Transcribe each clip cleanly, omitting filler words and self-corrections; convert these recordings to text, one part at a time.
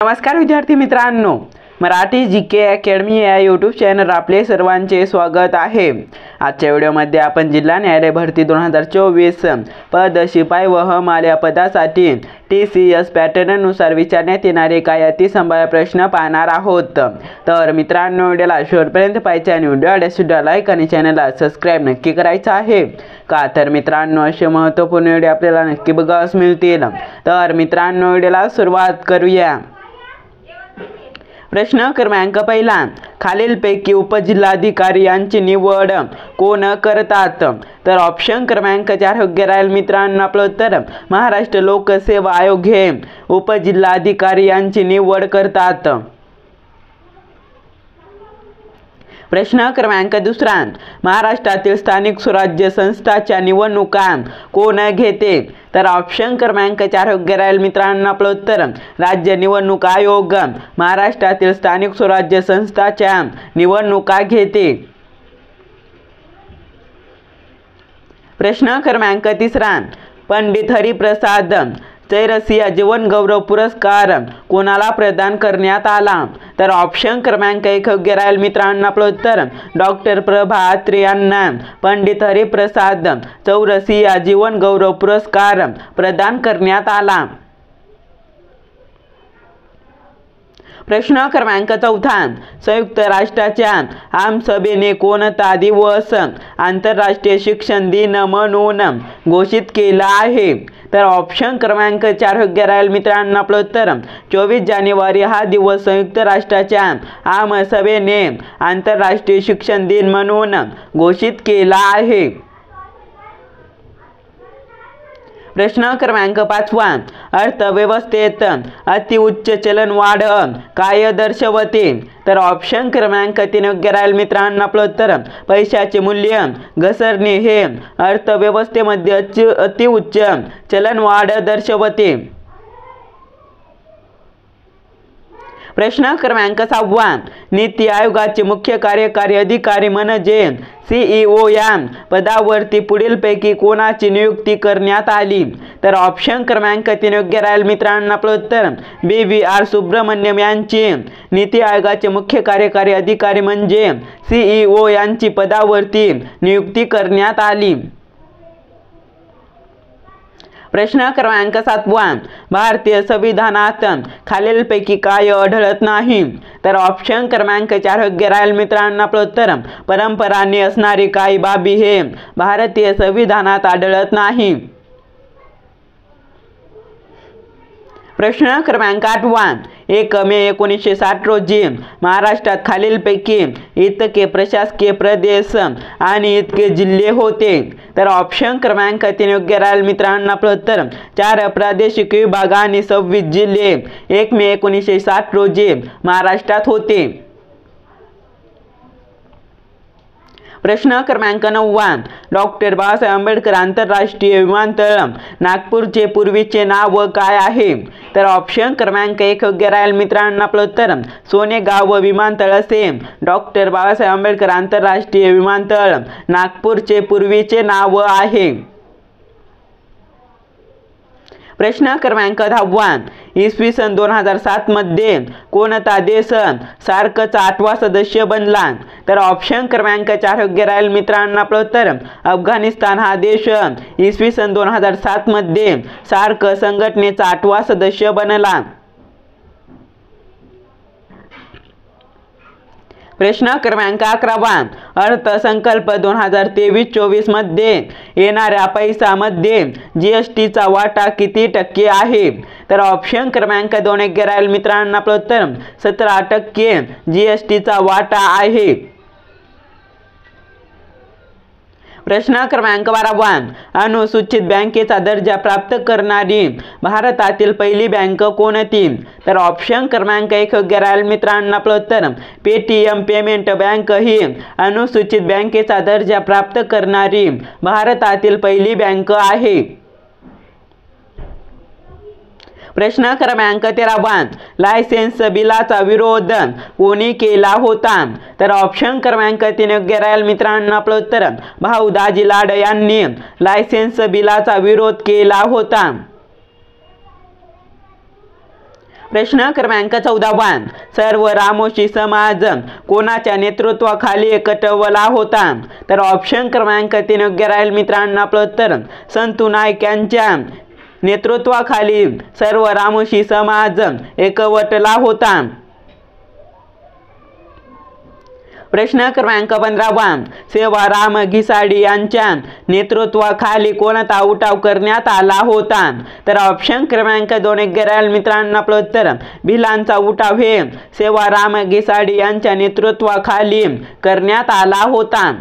नमस्कार विद्यार्थी मित्रांनो, मराठी जीके अकॅडमी या यूट्यूब चॅनल आपले सर्वांचे स्वागत आहे। आजच्या व्हिडिओमध्ये आपण जिल्हा न्यायालय भरती 2024 पद शिपाई व हमाल या पदासाठी TCS पॅटर्ननुसार विचारण्यात येणारे काही अतिसंभाव्य प्रश्न पाहणार आहोत। तर मित्रांनो, व्हिडिओला शेवटपर्यंत पाहायचे आणि व्हिडिओला लाईक आणि चॅनलला सबस्क्राइब नक्की करायचं आहे का तर मित्रांनो, असे महत्त्वपूर्ण व्हिडिओ आपल्याला नक्की बघायला मिळतील। तर मित्रांनो, व्हिडिओला सुरुवात करूया। प्रश्न क्रमांक पहिला, खालीलपैकी उपजिल्हाधिकारी यांची निवड कोण करतात? तर ऑप्शन क्रमांक 4 योग्य राहील मित्रांनो आपलं उत्तर महाराष्ट्र लोकसेवा आयोग हे उपजिल्हाधिकारी यांची निवड करतात। प्रश्न क्रमांक दुसरा, महाराष्ट्रातील स्थानिक स्वराज्य संस्थांच्या निवडणुका कोण घेते? तर ऑप्शन क्रमांक 4 योग्य राहील मित्रांनो आपलं उत्तर राज्य निवडणूक आयोग महाराष्ट्रातील स्थानिक स्वराज्य संस्थांच्या निवडणुका घेते। प्रश्न क्रमांक तिसरा, पंडित हरिप्रसाद चौरसिया जीवन गौरव पुरस्कार कोणाला प्रदान करण्यात आला? तर ऑप्शन क्रमांक 1 योग्य राहील मित्रांनो आपलं उत्तर डॉक्टर प्रभा अत्रे यांना पंडित हरिप्रसाद चौरसिया जीवन गौरव पुरस्कार प्रदान करण्यात आला। प्रश्न क्रमांक 4, संयुक्त राष्ट्राच्या आमसभेने कोणता दिवस आंतरराष्ट्रीय शिक्षण दिन म्हणून घोषित केला आहे? तर ऑप्शन क्रमांक 4 योग्य राहील मित्रांनो आपलं उत्तर 24 जानेवारी हा दिवस संयुक्त राष्ट्राच्या आमसभेने आंतरराष्ट्रीय शिक्षण दिन म्हणून घोषित केला आहे। प्रश्न क्रमांक 5, अर्थव्यवस्थेत अतिउच्च चलनवाढ काय दर्शवते? तर ऑप्शन क्रमांक 3 योग्य राहील मित्रांनो आपलं उत्तर पैशाचे मूल्य घसरणे हे अर्थव्यवस्थेमध्ये अतिउच्च चलनवाढ दर्शवते। प्रश्न क्रमांक 6, नीति आयोगाचे मुख्य कार्यकारी अधिकारी म्हणजे CEO या पदावरती पुढीलपैकी कोणाची नियुक्ती करण्यात आली? तर ऑप्शन क्रमांक 3 योग्य राहील मित्रांनो आपलं उत्तर BVR सुब्रमण्यम यांची नीति आयोगाचे मुख्य कार्यकारी अधिकारी म्हणजे CEO यांची पदावरती नियुक्ती करण्यात आली। प्रश्न क्रमांक 7, भारतीय संविधानात खालीलपैकी काय आढळत नाही? तर ऑप्शन क्रमांक 4 योग्य राहील मित्रांनो आपलं उत्तर परंपरांनी असणारी काही बाबी हे भारतीय संविधानात आढळत नाही। प्रश्न क्रमांक 8, 1 मे 1960 रोजी महाराष्ट्रात खालीलपैकी इतके प्रशासकीय प्रदेश आणि इतके जिल्हे होते? तर ऑप्शन क्रमांक 3 योग्य राहील मित्रांनो आपलं उत्तर 4 प्रादेशिक विभाग आणि 26 जिल्हे 1 मे 1960 रोजी महाराष्ट्रात होते। प्रश्न क्रमांक 9, डॉक्टर बाबासाहेब आंबेडकर आंतरराष्ट्रीय विमानतळ नागपूरचे पूर्वीचे नाव काय आहे? तर ऑप्शन क्रमांक 1 योग्य राहील मित्रांनो आपलं उत्तर सोनेगाव विमानतळ असे डॉक्टर बाबासाहेब आंबेडकर आंतरराष्ट्रीय विमानतळ नागपूरचे पूर्वीचे नाव आहे। प्रश्न क्रमांक 10, इसवी सन 2007 मध्ये कोणता देश सार्कचा 8वा सदस्य बनला? तर ऑप्शन क्रमांक 4 योग्य राहील मित्रांनो आपलं उत्तर अफगाणिस्तान हा देश इसवी सन 2007 मध्ये सार्क संघटनेचा 8वा सदस्य बनला। प्रश्न क्रमांक 11, अर्थसंकल्प 2023-24 मध्ये येणाऱ्या पैशामध्ये GSTचा वाटा किती टक्के आहे? तर ऑप्शन क्रमांक 2 योग्य राहील मित्रांनो आपलं उत्तर 17% GSTचा वाटा आहे। प्रश्न क्रमांक 12, अनुसूचित बँकेचा दर्जा प्राप्त करणारी भारतातील पहिली बँक कोणती? तर ऑप्शन क्रमांक 1 योग्य राहील मित्रांनो आपलं उत्तर पेटीएम पेमेंट बँक ही अनुसूचित बँकेचा दर्जा प्राप्त करणारी भारतातील पहिली बँक आहे। प्रश्न क्रमांक 13, लायसेन्स बिलाचा विरोध कोणी केला होता? तर ऑप्शन क्रमांक 3 योग्य राहील मित्रांनो आपलं उत्तर भाऊ दाजी लाड यांनी लायसेन्स बिलाचा विरोध केला होता। प्रश्न क्रमांक 14 सर्व रामोशी समाज कोणाच्या नेतृत्वाखाली एकवटला होता? तर ऑप्शन क्रमांक 3 योग्य राहील मित्रांनो आपलं उत्तर संतू नाईक यांच्या नेतृत्वाखाली सर्व रामोशी समाज एकवटला होता। प्रश्न क्रमांक 15 सेवाराम घिसाडी यांच्या नेतृत्वाखाली कोणता उठाव करण्यात आला होता? तर ऑप्शन क्रमांक 2 योग्य राहील मित्रांनो आपलं उत्तर भिलांचा उठाव हे सेवाराम घिसाडी यांच्या नेतृत्वाखाली करण्यात आला होता।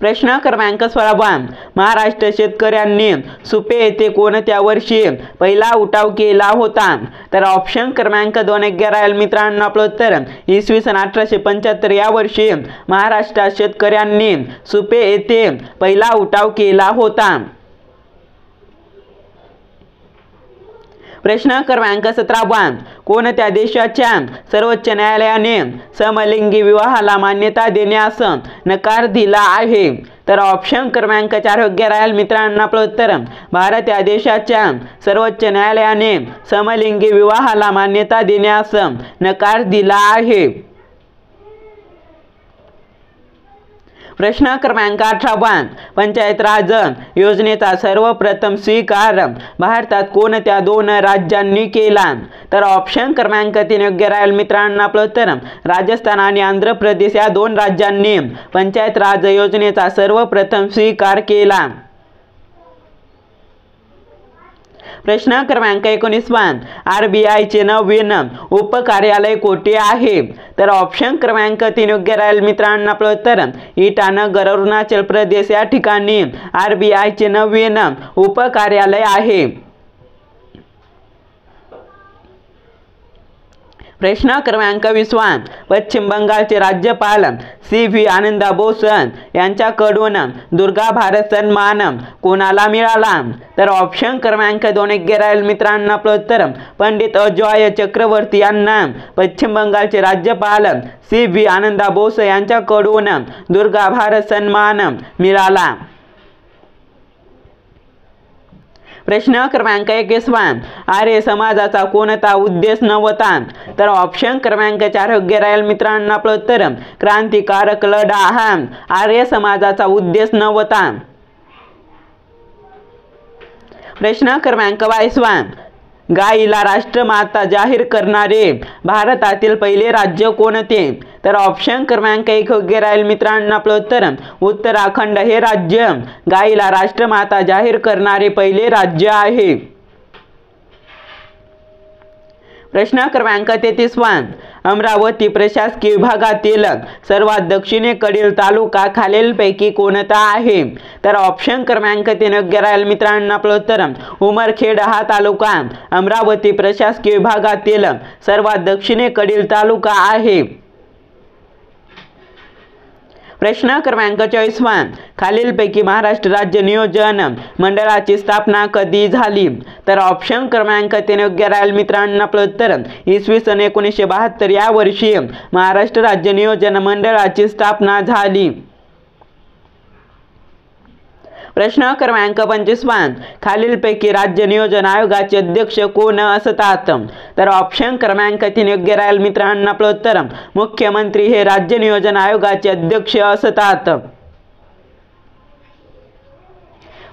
प्रश्न क्रमांक 16 महाराष्ट्र शेतकऱ्यांनी सुपे येथे कोणत्या वर्षी पहिला उठाव केला होता? तर ऑप्शन क्रमांक 2 योग्य राहील मित्रांनो आपलं उत्तर इसवी सन 1875 या वर्षी महाराष्ट्रात शेतकऱ्यांनी सुपे येथे पहिला उठाव केला होता। प्रश्न क्रमांक 17 कोणत्या देशाच्या सर्वोच्च न्यायालयाने समलिंगी विवाहाला मान्यता देण्यास नकार दिला आहे? तर ऑप्शन क्रमांक 4 योग्य राहील मित्रांनो आपलं उत्तर भारत या देशाच्या सर्वोच्च न्यायालयाने समलिंगी विवाहाला मान्यता देण्यास नकार दिला आहे। प्रश्न क्रमांक 18 पंचायत राज योजनेचा सर्वप्रथम स्वीकार भारतात कोणत्या 2 राज्यांनी केला? तर ऑप्शन क्रमांक 3 योग्य राहील मित्रांनो आपलं उत्तर राजस्थान आणि आंध्र प्रदेश या 2 राज्यांनी पंचायत राज योजनेचा सर्वप्रथम स्वीकार केला। प्रश्न क्रमांक 19 RBI चे नवीन उपकार्यालय कोठे आहे? तर ऑप्शन क्रमांक 3 योग्य राहील मित्रांनो आपलं उत्तर ईटानगर अरुणाचल प्रदेश या ठिकाणी RBI चे नवीन उपकार्यालय आहे। प्रश्न क्रमांक 20 पश्चिम बंगालचे राज्यपाल CV आनंदा बोस यांच्याकडून दुर्गा भारत सन्मान कोणाला मिळाला? तर ऑप्शन क्रमांक 2 योग्य राहील मित्रांनो आपलं उत्तर पंडित अजॉय चक्रवर्ती यांना पश्चिम बंगालचे राज्यपाल CV आनंदा बोस यांच्याकडून दुर्गा भारत सन्मान मिळाला। प्रश्न क्रमांक 21 आर्य समाजाचा कोणता उद्देश नव्हता? तर ऑप्शन क्रमांक 4 योग्य राहील मित्रांनो आपलं उत्तर क्रांतिकारक लढा हा आर्य समाजाचा उद्देश नव्हता। प्रश्न क्रमांक 22 गायीला राष्ट्रमाता जाहीर करणारे भारतातील पहिले राज्य कोणते? तर ऑप्शन क्रमांक 1 योग्य राहील मित्रांनो आपलं उत्तर उत्तराखंड हे राज्य गायीला राष्ट्रमाता जाहीर करणारे पहिले राज्य आहे। प्रश्न क्रमांक 33 अमरावती प्रशासकीय विभागातील सर्वात दक्षिणेकडील तालुका खालीलपैकी कोणता आहे? तर ऑप्शन क्रमांक 3 योग्य राहील मित्रांनो आपलं उत्तर उमरखेड हा तालुका अमरावती प्रशासकीय विभागातील सर्वात दक्षिणेकडील तालुका आहे। प्रश्न क्रमांक 24 खालीलपैकी महाराष्ट्र राज्य नियोजन मंडळाची स्थापना कधी झाली? तर ऑप्शन क्रमांक 3 योग्य राहील मित्रांनो आपलं उत्तर इसवी सन 1972 या वर्षी महाराष्ट्र राज्य नियोजन मंडळाची स्थापना झाली। प्रश्न क्रमांक 25 खालीलपैकी राज्य नियोजन आयोगाचे अध्यक्ष कोण असतात? तर ऑप्शन क्रमांक 3 योग्य राहील मित्रांनो आपलं उत्तर मुख्यमंत्री हे राज्य नियोजन आयोगाचे अध्यक्ष असतात।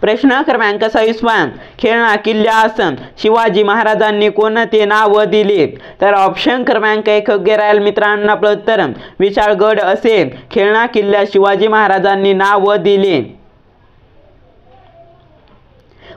प्रश्न क्रमांक 26 खेळणा किल्ल्यास शिवाजी महाराजांनी कोणते नाव दिले? तर ऑप्शन क्रमांक 1 योग्य राहील मित्रांनो आपलं उत्तर विशाळगड असे खेळणा किल्ल्यास शिवाजी महाराजांनी नाव दिले।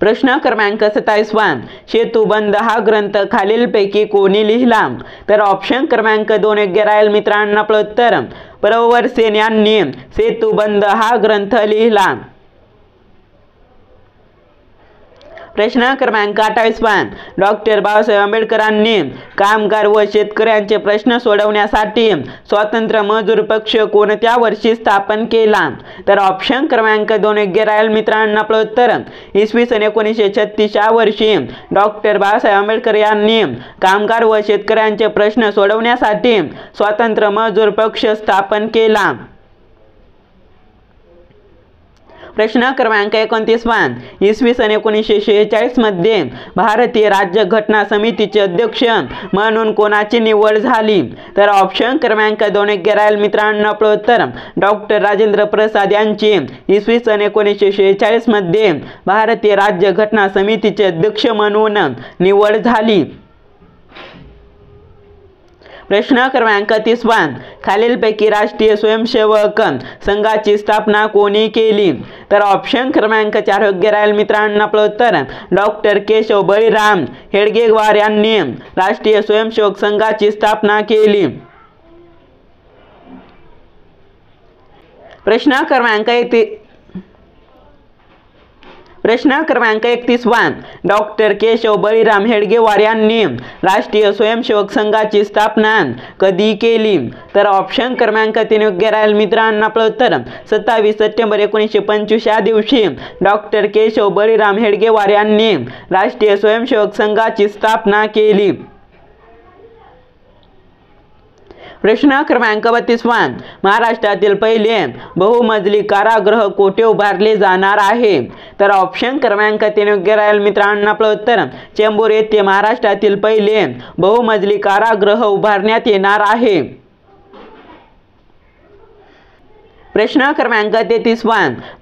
प्रश्न क्रमांक 27 सेतुबंध हा ग्रंथ खालीलपैकी कोणी लिहिला? तर ऑप्शन क्रमांक 2 योग्य राहील मित्रांनो आपलं उत्तर प्रवरसेन यांनी सेतुबंध हा ग्रंथ लिहिला। प्रश्न क्रमांक 28 डॉक्टर बाबासाहेब आंबेडकरांनी कामगार व शेतकऱ्यांचे प्रश्न सोडवण्यासाठी स्वतंत्र मजूर पक्ष कोणत्या वर्षी स्थापन केला? तर ऑप्शन क्रमांक 2 योग्य राहील मित्रांनो आपलं उत्तर इसवी सन 1936 या वर्षी डॉक्टर बाबासाहेब आंबेडकर यांनी कामगार व शेतकऱ्यांचे प्रश्न सोडवण्यासाठी स्वतंत्र मजूर पक्ष स्थापन केला। प्रश्न क्रमांक 29 इसवी सन 1946 मध्ये भारतीय राज्य घटना समितीचे अध्यक्ष म्हणून कोणाची निवड झाली? तर ऑप्शन क्रमांक 2 योग्य राहील मित्रांनो. आपलं उत्तर डॉक्टर राजेंद्र प्रसाद यांची इसवी सन 1946 मध्ये भारतीय राज्य घटना समितीचे अध्यक्ष म्हणून निवड झाली. प्रश्न क्रमांक 30 खालीलपैकी राष्ट्रीय स्वयंसेवक संघाची स्थापना कोणी केली? तर ऑप्शन क्रमांक 4 योग्य राहील मित्रांनो. आपलं उत्तर डॉक्टर केशव बळीराम हेडगेवार यांनी राष्ट्रीय स्वयंसेवक संघाची स्थापना केली. प्रश्न क्रमांक 31 डॉक्टर केशव बळीराम हेडगेवार यांनी राष्ट्रीय स्वयंसेवक संघाची स्थापना कधी केली? तर ऑप्शन क्रमांक 3 योग्य राहील मित्रांनो. आपलं उत्तर 27 सप्टेंबर 1925 या दिवशी डॉक्टर केशव बळीराम हेडगेवार यांनी राष्ट्रीय स्वयंसेवक संघाची स्थापना केली. प्रश्न क्रमांक 32 महाराष्ट्रातील पहिले बहुमजली कारागृह कोठे उभारले जाणार आहे? तर ऑप्शन क्रमांक 3 योग्य राहील मित्रांनो. आपलं उत्तर चेंबूर येथे महाराष्ट्रातील पहिले बहुमजली कारागृह उभारण्यात येणार आहे. प्रश्न क्रमांक 33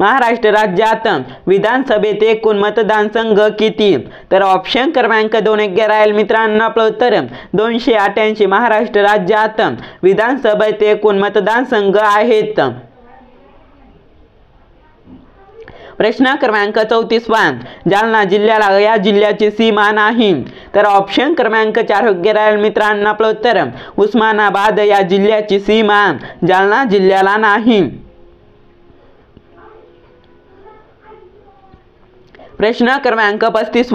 महाराष्ट्र राज्यात विधानसभेत एकूण मतदानसंघ किती? तर ऑप्शन क्रमांक 2 योग्य राहील मित्रांनो. आपलं उत्तर 288 महाराष्ट्र राज्यात विधानसभेत एकूण मतदानसंघ आहेत. प्रश्न क्रमांक 34 जालना जिल्ह्याला या जिल्ह्याची सीमा नाही? तर ऑप्शन क्रमांक 4 योग्य राहील मित्रांनो. आपलं उत्तर उस्मानाबाद या जिल्ह्याची सीमा जालना जिल्ह्याला नाही. प्रश्न क्रमांक 35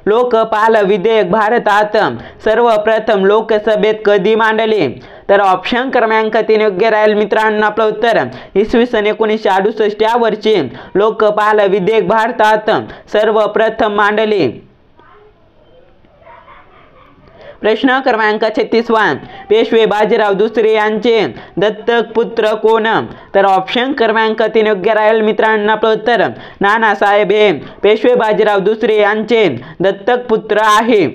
लोकपाल विधेयक भारतात सर्वप्रथम लोकसभेत कधी मांडले? तर ऑप्शन क्रमांक 3 योग्य राहील मित्रांनो. आपलं उत्तर इसवी सन 1968 या वर्षी लोकपाल विधेयक भारतात सर्वप्रथम मांडले. प्रश्न क्रमांक 36 पेशवे बाजीराव दुसरे यांचे दत्तक पुत्र कोण? तर ऑप्शन क्रमांक 3 योग्य राहील मित्रांनो. आपलं उत्तर नानासाहेब हे पेशवे बाजीराव दुसरे यांचे दत्तक पुत्र आहे.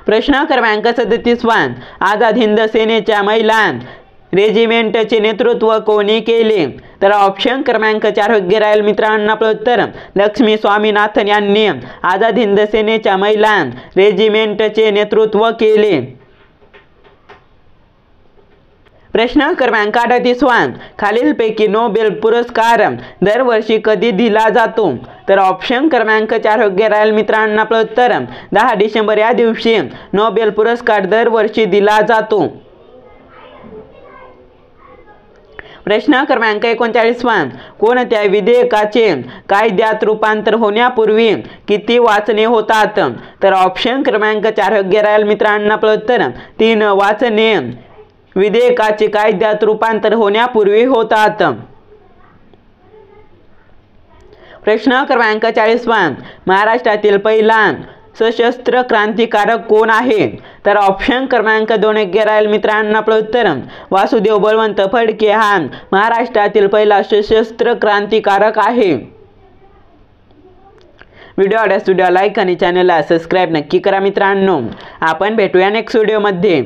प्रश्न क्रमांक 37 आझाद हिंद सेनेच्या महिला रेजिमेंटचे नेतृत्व कोणी केले? तर ऑप्शन क्रमांक 4 योग्य राहील मित्रांनो. आपलं उत्तर लक्ष्मी स्वामीनाथन यांनी आझाद हिंद सेनेच्या महिला रेजिमेंटचे नेतृत्व केले. प्रश्न क्रमांक 38 खालीलपैकी नोबेल पुरस्कार दरवर्षी कधी दिला जातो? तर ऑप्शन क्रमांक 4 योग्य राहील मित्रांनो. आपलं उत्तर 10 डिसेंबर या दिवशी नोबेल पुरस्कार दरवर्षी दिला जातो. प्रश्न क्रमांक 39 कोणत्या विधेयकाचे कायद्यात रूपांतर होण्यापूर्वी किती वाचने होतात? तर ऑप्शन क्रमांक 4 योग्य राहील मित्रांनो. आपलं उत्तर 3 वाचने विधेयकाचे कायद्यात रूपांतर होण्यापूर्वी होतात. प्रश्न क्रमांक 40 महाराष्ट्रातील पहिला सशस्त्र क्रांतिकारक कोण आहे? तर ऑप्शन क्रमांक 2 योग्य राहील मित्रांनो. आपलं उत्तर वासुदेव बळवंत फडके हा महाराष्ट्रातील पहिला सशस्त्र क्रांतिकारक आहे. व्हिडिओ आवडल्यास व्हिडिओ लाईक आणि चॅनलला सबस्क्राईब नक्की करा मित्रांनो. आपण भेटूया नेक्स्ट व्हिडिओमध्ये.